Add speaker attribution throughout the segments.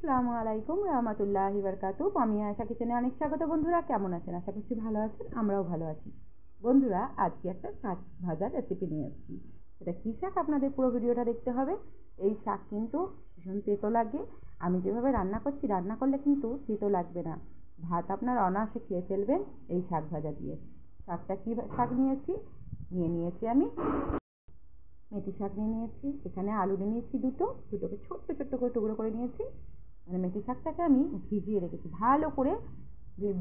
Speaker 1: আসসালামু আলাইকুম রহমতুল্লাহি বারকাতুহু। আমি আয়েশা কিচেনে অনেক স্বাগত। বন্ধুরা কেমন আছেন? আশা করছি ভালো আছেন, আমরাও ভালো আছি। বন্ধুরা আজকে একটা শাক ভাজার রেসিপি নিয়ে এসেছি। সেটা কী শাক আপনাদের পুরো ভিডিওটা দেখতে হবে। এই শাক কিন্তু ভীষণ তেতো লাগে। আমি যেভাবে রান্না করছি, রান্না করলে কিন্তু তেতো লাগবে না, ভাত আপনার অনায়াসে খেয়ে ফেলবেন এই শাক ভাজা দিয়ে। শাকটা কী শাক নিয়েছি আমি মেথি শাক নিয়েছি। এখানে আলু নিয়েছি দুটোকে ছোট্ট ছোট্ট করে টুকরো করে নিয়েছি। মানে মেথি শাকটাকে আমি ভিজিয়ে রেখেছি, ভালো করে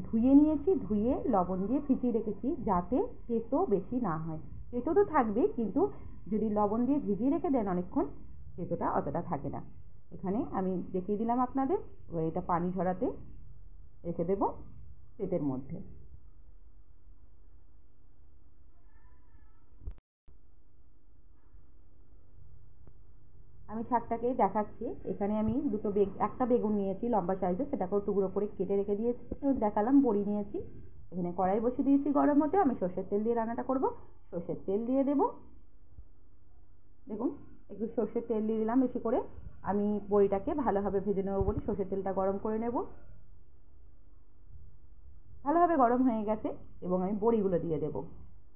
Speaker 1: ধুয়ে নিয়েছি, ধুয়ে লবণ দিয়ে ভিজিয়ে রেখেছি যাতে তেতো বেশি না হয়। তেতো তো থাকবেই, কিন্তু যদি লবণ দিয়ে ভিজিয়ে রেখে দেন অনেকক্ষণ, তেতোটা অতটা থাকে না। এখানে আমি দেখিয়ে দিলাম আপনাদের। এবার এটা পানি ঝরাতে রেখে দেবো পেটের মধ্যে। আমি শাকটাকে দেখাচ্ছি। এখানে আমি একটা বেগুন নিয়েছি লম্বা সাইজের, সেটাকেও টুকরো করে কেটে রেখে দিয়েছি। এবং দেখালাম বড়ি নিয়েছি। এখানে কড়াই বসিয়ে দিয়েছি গরম হতে। আমি সর্ষের তেল দিয়ে রান্নাটা করব। সর্ষের তেল দিয়ে দেব। দেখুন, একটু সর্ষের তেল দিয়ে দিলাম বেশি করে। আমি বড়িটাকে ভালোভাবে ভেজে নেবো বলে সর্ষের তেলটা গরম করে নেব। ভালোভাবে গরম হয়ে গেছে এবং আমি বড়িগুলো দিয়ে দেব।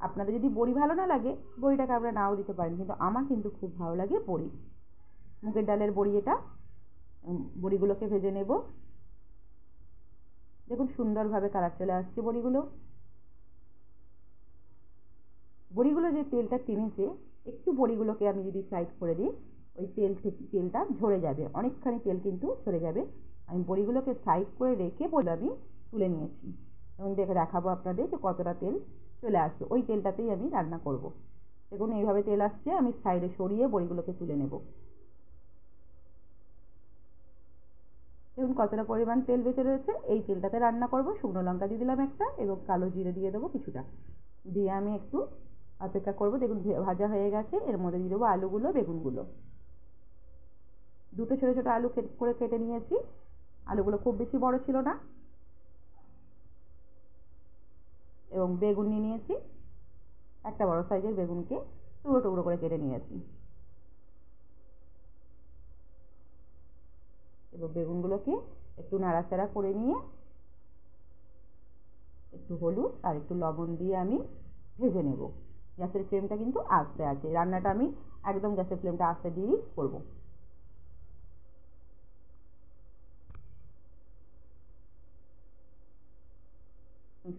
Speaker 1: আপনাদের যদি বড়ি ভালো না লাগে, বড়িটাকে আপনারা নাও দিতে পারেন, কিন্তু আমার কিন্তু খুব ভালো লাগে বড়ি। মুগের ডালের বড়ি এটা। বড়িগুলোকে ভেজে নেব। দেখুন সুন্দরভাবে কালার চলে আসছে বড়িগুলো যে তেলটা টেনেছে, একটু বড়িগুলোকে আমি যদি সাইড করে দিই, ওই তেলটা ঝরে যাবে, অনেকখানি তেল কিন্তু ঝরে যাবে। আমি বড়িগুলোকে সাইড করে রেখে আমি তুলে নিয়েছি এবং দেখাবো আপনাদের যে কতটা তেল চলে আসবে। ওই তেলটাতেই আমি রান্না করব। দেখুন এইভাবে তেল আসছে, আমি সাইডে সরিয়ে বড়িগুলোকে তুলে নেব। দেখুন কতটা পরিমাণ তেল বেঁচে রয়েছে। এই তেলটাতে রান্না করব। শুকনো লঙ্কা দিয়ে দিলাম একটা এবং কালো জিরে দিয়ে দেবো কিছুটা। দিয়ে আমি একটু অপেক্ষা করব। দেখুন ভাজা হয়ে গেছে। এর মধ্যে দিয়ে দেবো আলুগুলো, বেগুনগুলো। দুটো ছোটো ছোটো আলু করে কেটে নিয়েছি। আলুগুলো খুব বেশি বড় ছিল না। এবং বেগুন নিয়েছি, একটা বড় সাইজের বেগুনকে টুকরো টুকরো করে কেটে নিয়েছি। এবার বেগুনগুলোকে একটু নাড়াচাড়া করে নিয়ে একটু হলুদ আর একটু লবণ দিয়ে আমি ভেজে নেব। গ্যাসের ফ্লেমটা কিন্তু আস্তে আছে। রান্নাটা আমি একদম গ্যাসের ফ্লেমটা আস্তে দিয়েই করব।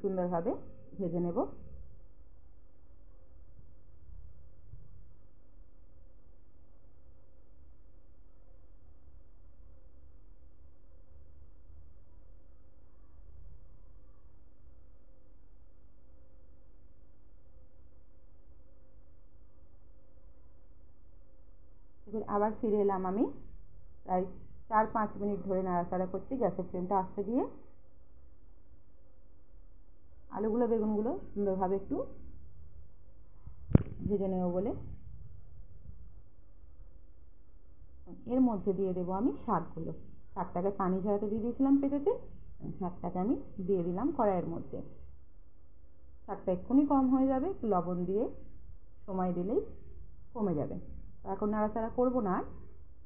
Speaker 1: সুন্দরভাবে ভেজে নেব। এবার আবার ফিরে এলাম। আমি প্রায় 4-5 মিনিট ধরে নাড়াচাড়া করছি গ্যাসের ফ্লেমটা আস্তে দিয়ে। আলুগুলো বেগুনগুলো সুন্দরভাবে একটু ভেজে নেব বলে। এর মধ্যে দিয়ে দেবো আমি শাকগুলো। শাকটাকে পানি ঝরাতে দিয়ে দিয়েছিলাম পেঁপেতে, শাকটাকে আমি দিয়ে দিলাম কড়াইয়ের মধ্যে। শাকটা এক্ষুনি কম হয়ে যাবে, একটু লবণ দিয়ে সময় দিলেই কমে যাবে। এখন নাড়াচাড়া করবো না,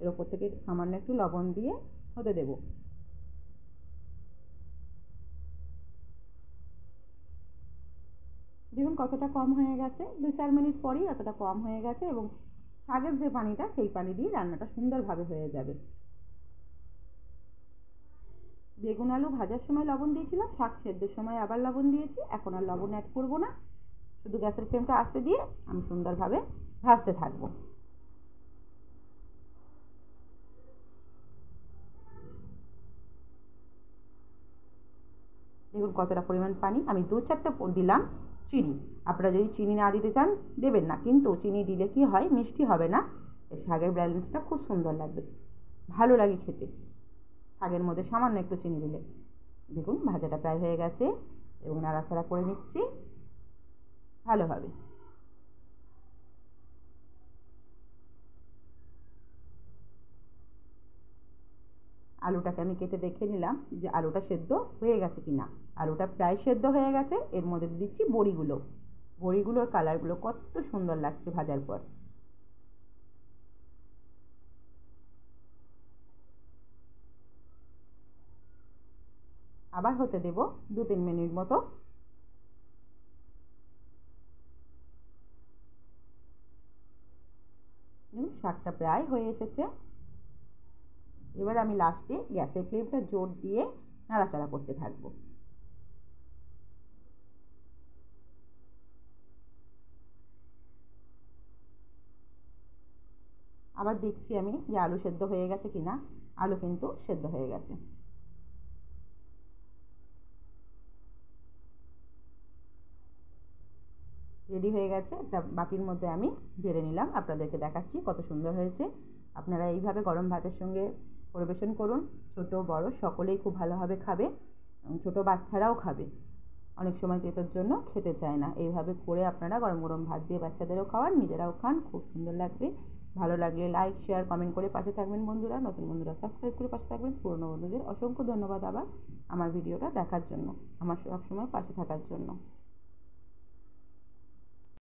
Speaker 1: এর ওপর থেকে সামান্য একটু লবণ দিয়ে হতে দেব। দেখুন কতটা কম হয়ে গেছে। 2-4 মিনিট পরেই এতটা কম হয়ে গেছে এবং শাকের যে পানিটা, সেই পানি দিয়ে রান্নাটা সুন্দরভাবে হয়ে যাবে। বেগুন আলু ভাজার সময় লবণ দিয়েছিলাম, শাক সেদ্ধর সময় আবার লবণ দিয়েছি। এখন আর লবণ অ্যাড করবো না। শুধু গ্যাসের ফ্লেমটা আস্তে দিয়ে আমি সুন্দরভাবে ভাজতে থাকবো। দেখুন কতটা পরিমাণ পানি। আমি 2-4টে দিলাম চিনি। আপনারা যদি চিনি না দিতে চান দেবেন না, কিন্তু চিনি দিলে কি হয়, মিষ্টি হবে না, শাকের ব্যালেন্সটা খুব সুন্দর লাগবে, ভালো লাগে খেতে শাকের মধ্যে সামান্য একটু চিনি দিলে। দেখুন ভাজাটা প্রায় হয়ে গেছে এবং নাড়াচাড়া করে নিচ্ছি ভালোভাবে। আলুটাকে আমি কেটে দেখে নিলাম যে আলুটা সেদ্ধ হয়ে গেছে কিনা। আলুটা প্রায় সেদ্ধ হয়ে গেছে। এর মধ্যে দিচ্ছি বড়িগুলোর কালারগুলো কত সুন্দর লাগছে ভাজার পর। আবার হতে দেব 2-3 মিনিট মতো। শাকটা প্রায় হয়ে এসেছে। এবার আমি লাস্টে গ্যাসের ফ্লেমটা জোর দিয়ে নাড়াচাড়া করতে থাকবো। আবার দেখছি আমি যে আলু সেদ্ধ হয়ে গেছে কিনা। আলু কিন্তু সেদ্ধ হয়ে গেছে। রেডি হয়ে গেছে। একটা বাটির মধ্যে আমি ঢেলে নিলাম, আপনাদেরকে দেখাচ্ছি কত সুন্দর হয়েছে। আপনারা এইভাবে গরম ভাতের সঙ্গে পরিবেশন করুন। ছোট বড় সকলেই খুব ভালোভাবে খাবে, ছোট বাচ্চারাও খাবে। অনেক সময় তেতোর জন্য খেতে চায় না। এইভাবে করে আপনারা গরম গরম ভাত দিয়ে বাচ্চাদেরও খাওয়ান, নিজেরাও খান, খুব সুন্দর লাগবে। ভালো লাগলে লাইক শেয়ার কমেন্ট করে পাশে থাকবেন বন্ধুরা। নতুন বন্ধুরা সাবস্ক্রাইব করে পাশে থাকবেন। পুরনো বন্ধুদের অসংখ্য ধন্যবাদ আবার আমার ভিডিওটা দেখার জন্য, আমার সবসময় পাশে থাকার জন্য।